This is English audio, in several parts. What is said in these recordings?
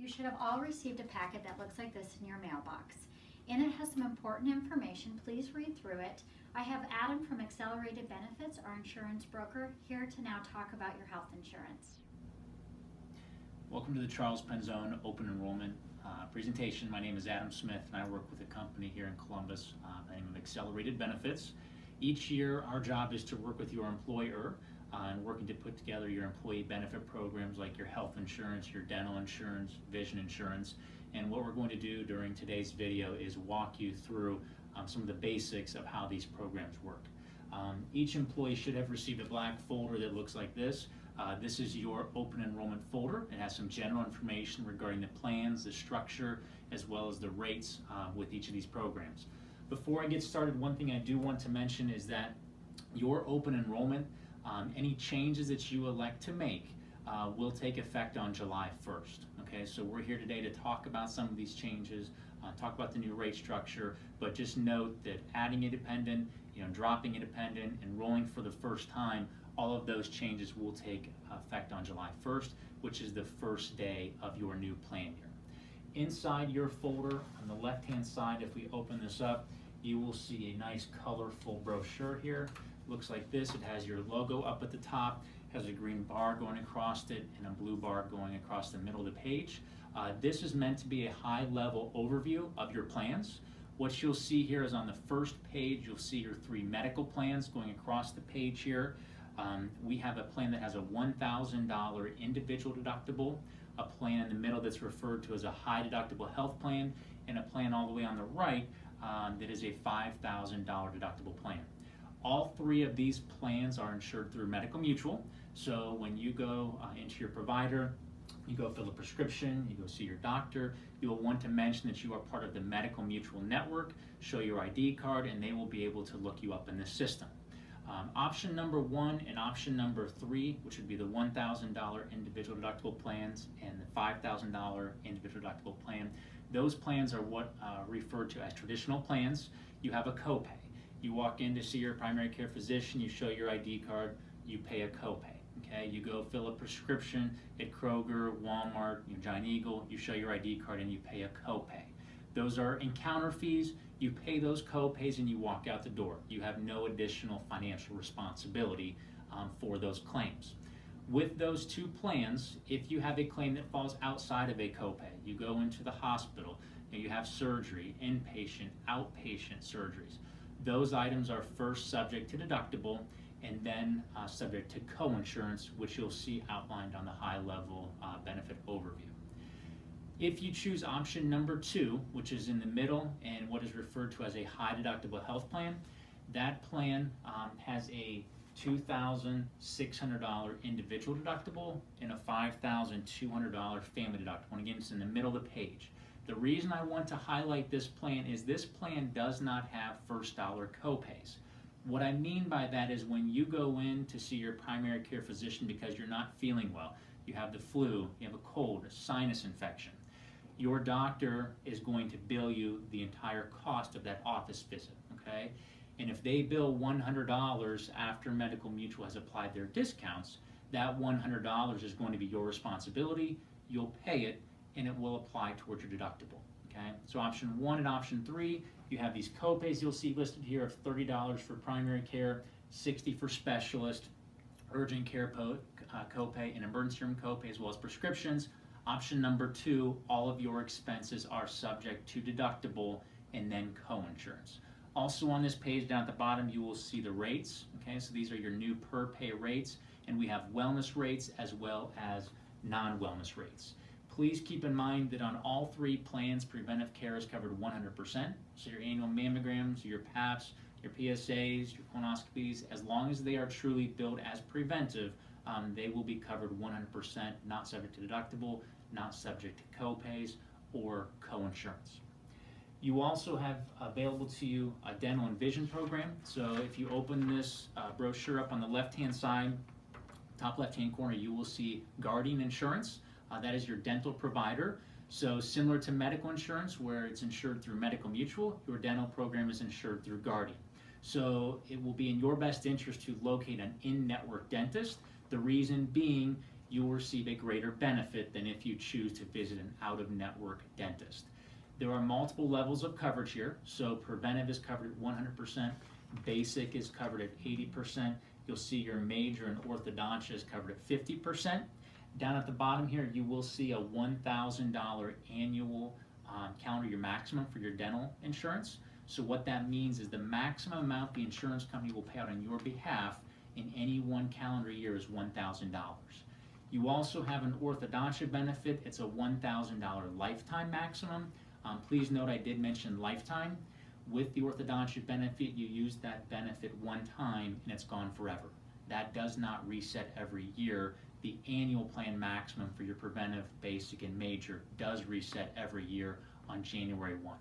You should have all received a packet that looks like this in your mailbox. In it has some important information. Please read through it. I have Adam from Accelerated Benefits, our insurance broker, here to now talk about your health insurance. Welcome to the Charles Penzone Open Enrollment presentation. My name is Adam Smith and I work with a company here in Columbus by the name of Accelerated Benefits. Each year our job is to work with your employer and working to put together your employee benefit programs like your health insurance, your dental insurance, vision insurance. And what we're going to do during today's video is walk you through some of the basics of how these programs work. Each employee should have received a black folder that looks like this. This is your open enrollment folder. It has some general information regarding the plans, the structure, as well as the rates with each of these programs. Before I get started, one thing I do want to mention is that your open enrollment, any changes that you elect to make will take effect on July 1st. Okay, so we're here today to talk about some of these changes, talk about the new rate structure, but just note that adding a dependent, dropping a dependent, enrolling for the first time, all of those changes will take effect on July 1st, which is the first day of your new plan year. Inside your folder, on the left-hand side, if we open this up, you will see a nice colorful brochure here. Looks like this. It has your logo up at the top, has a green bar going across it, and a blue bar going across the middle of the page. This is meant to be a high-level overview of your plans. What you'll see here is on the first page, you'll see your 3 medical plans going across the page here. We have a plan that has a $1,000 individual deductible, a plan in the middle that's referred to as a high deductible health plan, and a plan all the way on the right that is a $5,000 deductible plan. All 3 of these plans are insured through Medical Mutual. So when you go into your provider, you go fill a prescription, you go see your doctor, you'll want to mention that you are part of the Medical Mutual network, show your ID card, and they will be able to look you up in the system. Option number 1 and option number 3, which would be the $1,000 individual deductible plans and the $5,000 individual deductible plan, those plans are what referred to as traditional plans. You have a copay. You walk in to see your primary care physician, you show your ID card, you pay a copay. Okay, you go fill a prescription at Kroger, Walmart, Giant Eagle, you show your ID card and you pay a copay. Those are encounter fees. You pay those copays and you walk out the door. You have no additional financial responsibility for those claims. With those 2 plans, if you have a claim that falls outside of a copay, you go into the hospital, you have surgery, inpatient, outpatient surgeries. Those items are first subject to deductible and then subject to coinsurance, which you'll see outlined on the high-level benefit overview. If you choose option number 2, which is in the middle and what is referred to as a high deductible health plan, that plan has a $2,600 individual deductible and a $5,200 family deductible. And again, it's in the middle of the page. The reason I want to highlight this plan is this plan does not have first dollar copays. What I mean by that is when you go in to see your primary care physician because you're not feeling well, you have the flu, you have a cold, a sinus infection, your doctor is going to bill you the entire cost of that office visit, okay? And if they bill $100 after Medical Mutual has applied their discounts, that $100 is going to be your responsibility, you'll pay it, and it will apply towards your deductible, okay? So option 1 and option 3, you have these copays you'll see listed here of $30 for primary care, $60 for specialist, urgent care copay, and emergency room copay, as well as prescriptions. Option number 2, all of your expenses are subject to deductible and then coinsurance. Also on this page down at the bottom, you will see the rates, okay? So these are your new per pay rates, and we have wellness rates as well as non-wellness rates. Please keep in mind that on all 3 plans, preventive care is covered 100%. So your annual mammograms, your PAPs, your PSAs, your colonoscopies, as long as they are truly billed as preventive, they will be covered 100%, not subject to deductible, not subject to copays or coinsurance. You also have available to you a dental and vision program. So if you open this brochure up on the left-hand side, top left-hand corner, you will see Guardian Insurance. That is your dental provider. So similar to medical insurance, where it's insured through Medical Mutual, your dental program is insured through Guardian. So it will be in your best interest to locate an in-network dentist. The reason being, you will receive a greater benefit than if you choose to visit an out-of-network dentist. There are multiple levels of coverage here. So preventive is covered at 100%, basic is covered at 80%. You'll see your major and orthodontia is covered at 50%. Down at the bottom here, you will see a $1,000 annual calendar year maximum for your dental insurance. So what that means is the maximum amount the insurance company will pay out on your behalf in any one calendar year is $1,000. You also have an orthodontia benefit. It's a $1,000 lifetime maximum. Please note I did mention lifetime. With the orthodontia benefit, you use that benefit one time and it's gone forever. That does not reset every year. The annual plan maximum for your preventive, basic, and major does reset every year on January 1.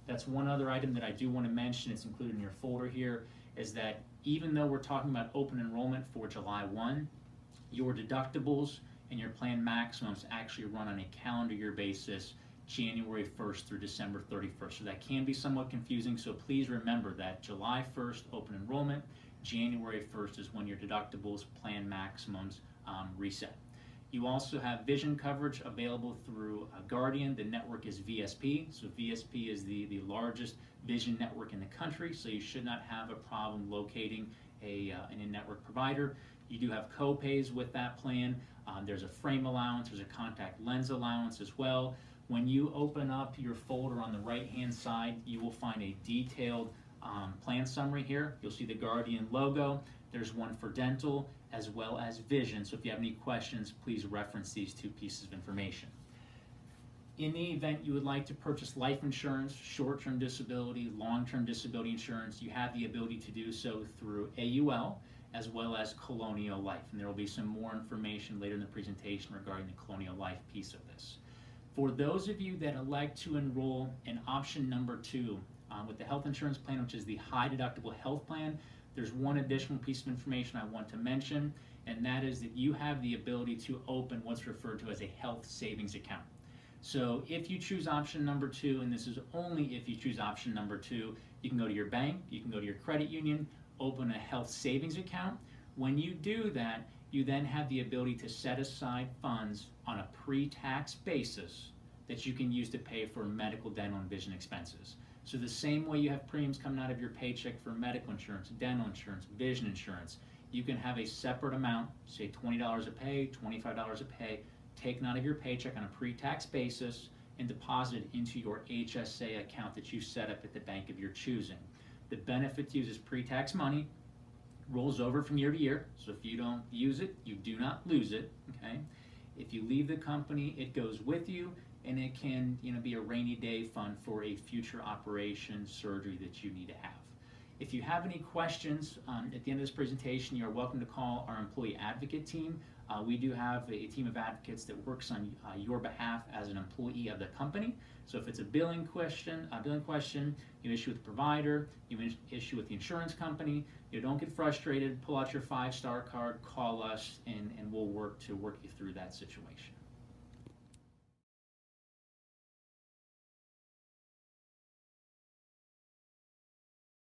That's one other item that I do want to mention. It's included in your folder here, is that even though we're talking about open enrollment for July 1, your deductibles and your plan maximums actually run on a calendar year basis, January 1st through December 31st. So that can be somewhat confusing, so please remember that July 1st, open enrollment, January 1st is when your deductibles, plan maximums reset. You also have vision coverage available through Guardian. The network is VSP, so VSP is the largest vision network in the country, so you should not have a problem locating an in-network provider. You do have co-pays with that plan. There's a frame allowance, there's a contact lens allowance as well. When you open up your folder on the right-hand side, you will find a detailed plan summary here. You'll see the Guardian logo. There's one for dental as well as vision. So if you have any questions, please reference these two pieces of information. In the event you would like to purchase life insurance, short-term disability, long-term disability insurance, you have the ability to do so through AUL as well as Colonial Life. And there will be some more information later in the presentation regarding the Colonial Life piece of this. For those of you that elect to enroll in option number 2 with the health insurance plan, which is the high deductible health plan, there's one additional piece of information I want to mention, and that is that you have the ability to open what's referred to as a health savings account. So if you choose option number 2, and this is only if you choose option number 2, you can go to your bank, you can go to your credit union, open a health savings account. When you do that, you then have the ability to set aside funds on a pre-tax basis that you can use to pay for medical, dental, and vision expenses. So the same way you have premiums coming out of your paycheck for medical insurance, dental insurance, vision insurance, you can have a separate amount, say $20 a pay, $25 a pay, taken out of your paycheck on a pre-tax basis and deposited into your HSA account that you set up at the bank of your choosing. The benefit to use is pre-tax money, rolls over from year to year, so if you don't use it, you do not lose it, okay? If you leave the company, it goes with you, and it can be a rainy day fund for a future operation, surgery that you need to have. If you have any questions at the end of this presentation, you are welcome to call our employee advocate team. We do have a team of advocates that works on your behalf as an employee of the company. So if it's a billing question, you issue with the provider, you issue with the insurance company, don't get frustrated, pull out your 5-star card, call us, and we'll work you through that situation.